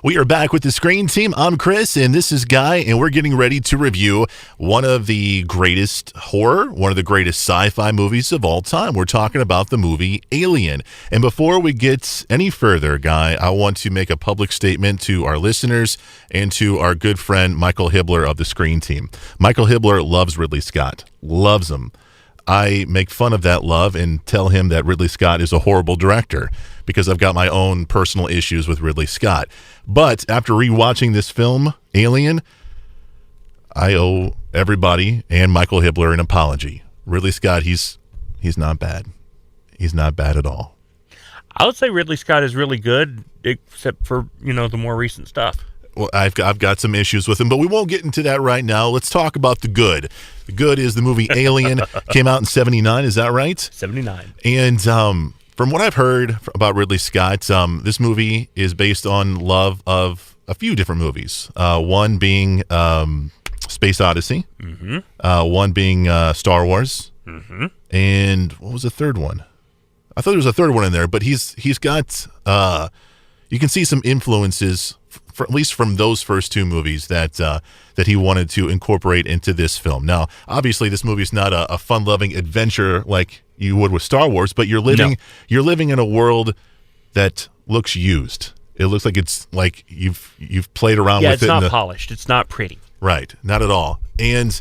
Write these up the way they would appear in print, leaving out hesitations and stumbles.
We are back with the Screen Team. I'm Chris, and this is Guy, and we're getting ready to review one of the greatest horror, one of the greatest sci-fi movies of all time. We're talking about the movie Alien. And before we get any further, Guy, I want to make a public statement to our listeners and to our good friend Michael Hibbler of the Screen Team. Michael Hibbler loves Ridley Scott, loves him. I make fun of that love and tell him that Ridley Scott is a horrible director because I've got my own personal issues with Ridley Scott. But after rewatching this film, Alien, I owe everybody and Michael Hibbler an apology. Ridley Scott, he's not bad. He's not bad at all. I would say Ridley Scott is really good, except for, the more recent stuff. Well, I've got some issues with him, but we won't get into that right now. Let's talk about the good. The good is the movie Alien came out in 1979. Is that right? 1979. And from what I've heard about Ridley Scott, this movie is based on love of a few different movies. One being Space Odyssey. Mm-hmm. One being Star Wars. Mm-hmm. And what was the third one? I thought there was a third one in there, but he's got you can see some influences, at least from those first two movies, that he wanted to incorporate into this film. Now, obviously, this movie is not a fun-loving adventure like you would with Star Wars, but you're living in a world that looks used. It looks like it's like you've played around with it. Yeah, it's not polished. It's not pretty. Right, not at all. And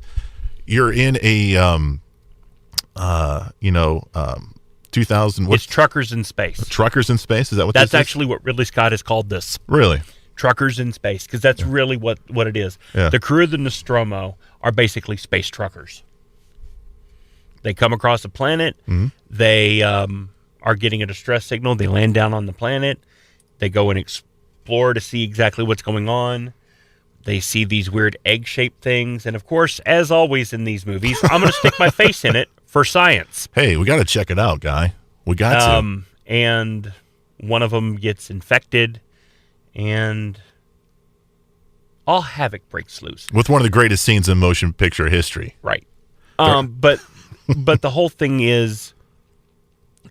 you're in a 2000. It's Truckers in Space. Truckers in Space. Is that what that's this actually what Ridley Scott has called this? Really? Truckers in Space, because that's really what it is. Yeah. The crew of the Nostromo are basically space truckers. They come across a planet. Mm-hmm. They are getting a distress signal. They land down on the planet. They go and explore to see exactly what's going on. They see these weird egg-shaped things. And, of course, as always in these movies, I'm going to stick my face in it for science. Hey, we got to check it out, Guy. We got to. And one of them gets infected, and all havoc breaks loose. With one of the greatest scenes in motion picture history. Right. But the whole thing is,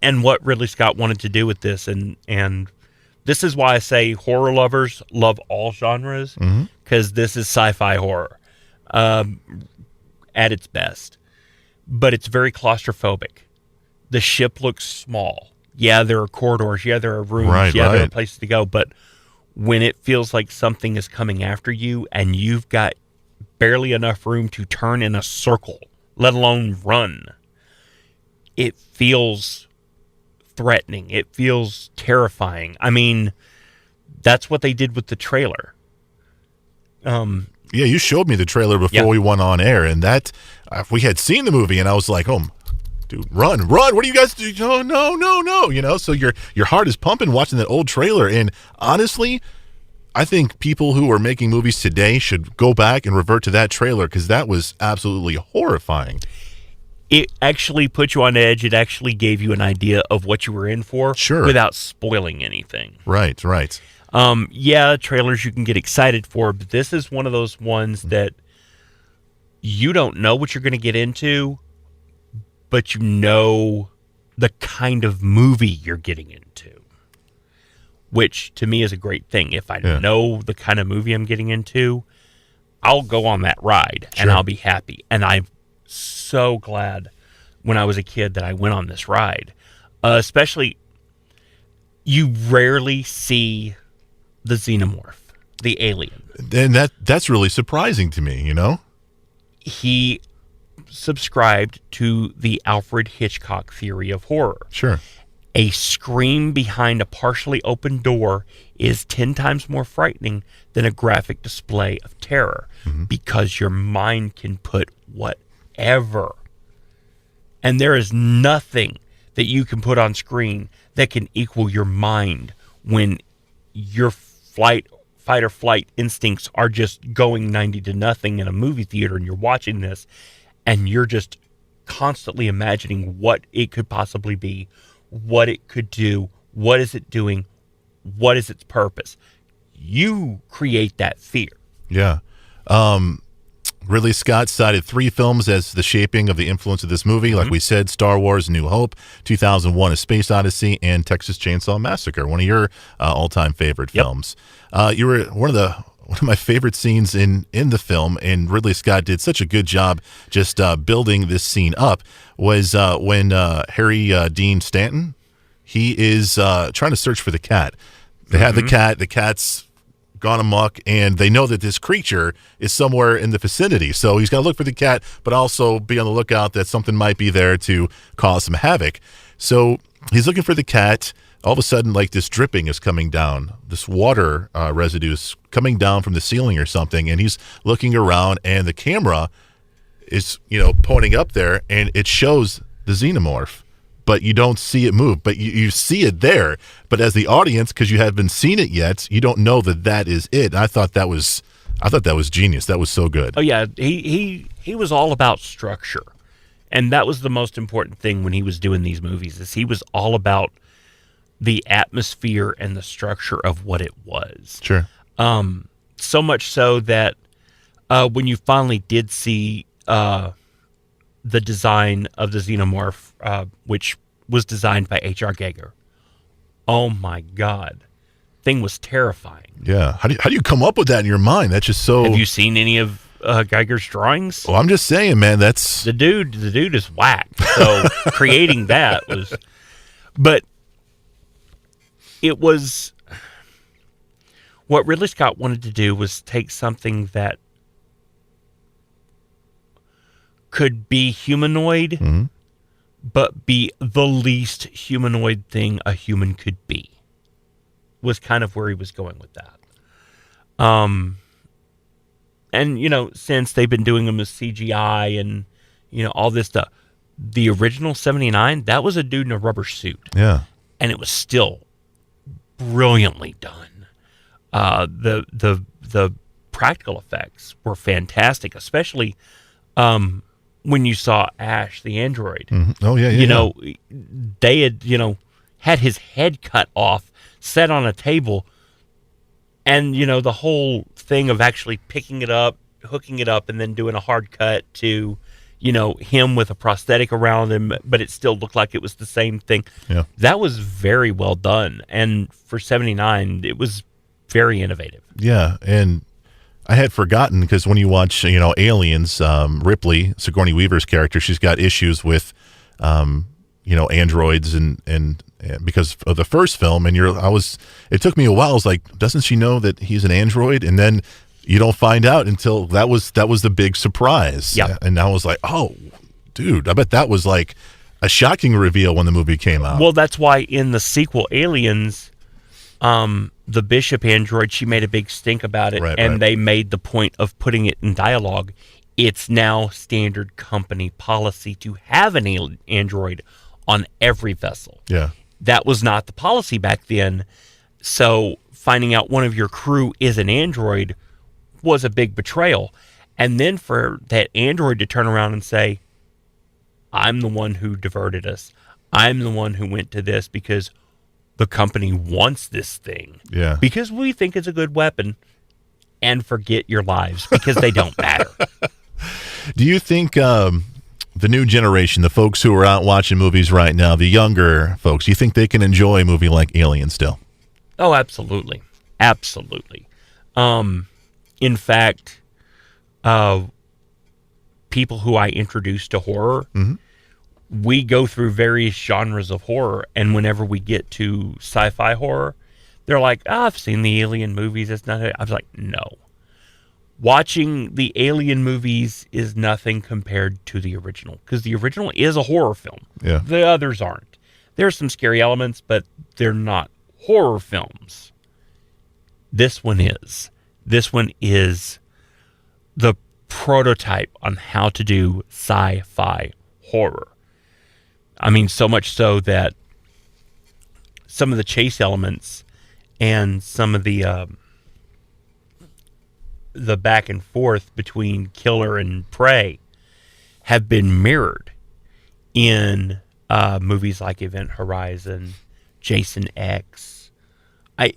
and what Ridley Scott wanted to do with this, and this is why I say horror lovers love all genres, because this is sci-fi horror at its best. But it's very claustrophobic. The ship looks small. Yeah, there are corridors. Yeah, there are rooms. There are places to go. But when it feels like something is coming after you and you've got barely enough room to turn in a circle, let alone run, it feels threatening. It feels terrifying. I mean, that's what they did with the trailer. Yeah, you showed me the trailer before we went on air, and that we had seen the movie, and I was like, "Oh, dude, run! What do you guys do? No!" So your heart is pumping watching that old trailer, and honestly, I think people who are making movies today should go back and revert to that trailer because that was absolutely horrifying. It actually put you on edge. It actually gave you an idea of what you were in for, without spoiling anything. Right. Trailers you can get excited for, but this is one of those ones that you don't know what you're going to get into, but you know the kind of movie you're getting into, which to me is a great thing. If I know the kind of movie I'm getting into, I'll go on that ride and I'll be happy. And I'm so glad when I was a kid that I went on this ride. Especially, you rarely see the xenomorph, the alien. And that's really surprising to me, He subscribed to the Alfred Hitchcock theory of horror. Sure. A scream behind a partially open door is 10 times more frightening than a graphic display of terror, because your mind can put whatever. And there is nothing that you can put on screen that can equal your mind when your fight or flight instincts are just going 90 to nothing in a movie theater, and you're watching this and you're just constantly imagining what it could possibly be, what it could do, what is it doing, what is its purpose. You create that fear. Yeah. Ridley Scott cited 3 films as the shaping of the influence of this movie. Like we said, Star Wars: New Hope, 2001: A Space Odyssey, and Texas Chainsaw Massacre, one of your all-time favorite films. You were one of my favorite scenes in the film, and Ridley Scott did such a good job just building this scene up, was when Harry Dean Stanton, he is trying to search for the cat. They have the cat. The cat's gone amok, and they know that this creature is somewhere in the vicinity. So he's got to look for the cat, but also be on the lookout that something might be there to cause some havoc. So he's looking for the cat. All of a sudden, like, this dripping is coming down. This water residue is coming down from the ceiling or something, and he's looking around, and the camera is, pointing up there, and it shows the xenomorph. But you don't see it move, but you see it there. But as the audience, because you haven't seen it yet, you don't know that is it. And I thought that was genius. That was so good. Oh yeah, he was all about structure, and that was the most important thing when he was doing these movies. Is he was all about the atmosphere and the structure of what it was. Sure. So much so that when you finally did see the design of the xenomorph, which was designed by H.R. Giger. Oh my God, thing was terrifying. Yeah, how do you come up with that in your mind? That's just so. Have you seen any of Giger's drawings? Well, I'm just saying, man. That's the dude. The dude is whack. So creating that was, but it was what Ridley Scott wanted to do was take something that could be humanoid, but be the least humanoid thing a human could be. Was kind of where he was going with that. And since they've been doing them with CGI and all this stuff, the original 79, that was a dude in a rubber suit. Yeah, and it was still brilliantly done. The practical effects were fantastic, especially when you saw Ash, the android. Oh, yeah. They had, had his head cut off, set on a table, and, the whole thing of actually picking it up, hooking it up, and then doing a hard cut to, him with a prosthetic around him, but it still looked like it was the same thing. Yeah. That was very well done. And for 79, it was very innovative. Yeah, and I had forgotten, because when you watch, Aliens, Ripley, Sigourney Weaver's character, she's got issues with, androids and because of the first film. And it took me a while. I was like, doesn't she know that he's an android? And then you don't find out until that was the big surprise. Yeah. And I was like, oh, dude, I bet that was like a shocking reveal when the movie came out. Well, that's why in the sequel, Aliens, the Bishop android, she made a big stink about it, and they made the point of putting it in dialogue. It's now standard company policy to have an android on every vessel. Yeah. That was not the policy back then. So finding out one of your crew is an android was a big betrayal. And then for that android to turn around and say, I'm the one who diverted us. I'm the one who went to this because the company wants this thing. Yeah. Because we think it's a good weapon, and forget your lives because they don't matter. Do you think the new generation, the folks who are out watching movies right now, the younger folks, do you think they can enjoy a movie like Alien still? Oh, absolutely. Absolutely. In fact, people who I introduce to horror, we go through various genres of horror, and whenever we get to sci-fi horror, they're like, I've seen the Alien movies. It's not. I was like, no. Watching the Alien movies is nothing compared to the original, because the original is a horror film. Yeah. The others aren't. There's some scary elements, but they're not horror films. This one is. This one is the prototype on how to do sci-fi horror. I mean, so much so that some of the chase elements and some of the back and forth between killer and prey have been mirrored in movies like Event Horizon, Jason X.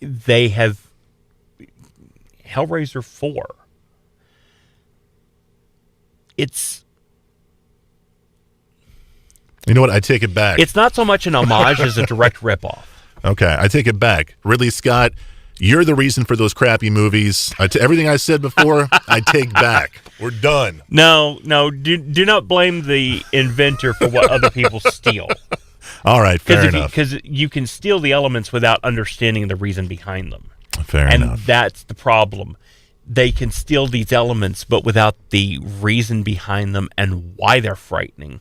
They have Hellraiser 4. it's You know what? I take it back. it's not so much an homage as a direct ripoff. Okay, I take it back. Ridley Scott, you're the reason for those crappy movies. Everything I said before, I take back. We're done. No, do not blame the inventor for what other people steal. All right, fair enough. Because you can steal the elements without understanding the reason behind them. Fair and enough. That's the problem. They can steal these elements, but without the reason behind them and why they're frightening.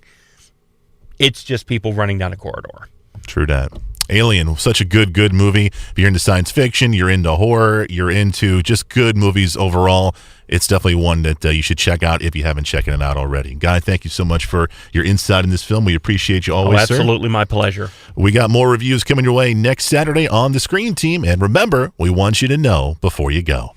It's just people running down a corridor. True that. Alien, such a good movie. If you're into science fiction, you're into horror, you're into just good movies overall, it's definitely one that you should check out if you haven't checked it out already. Guy, thank you so much for your insight in this film. We appreciate you always, sir. Absolutely, my pleasure. We got more reviews coming your way next Saturday on The Screen Team. And remember, we want you to know before you go.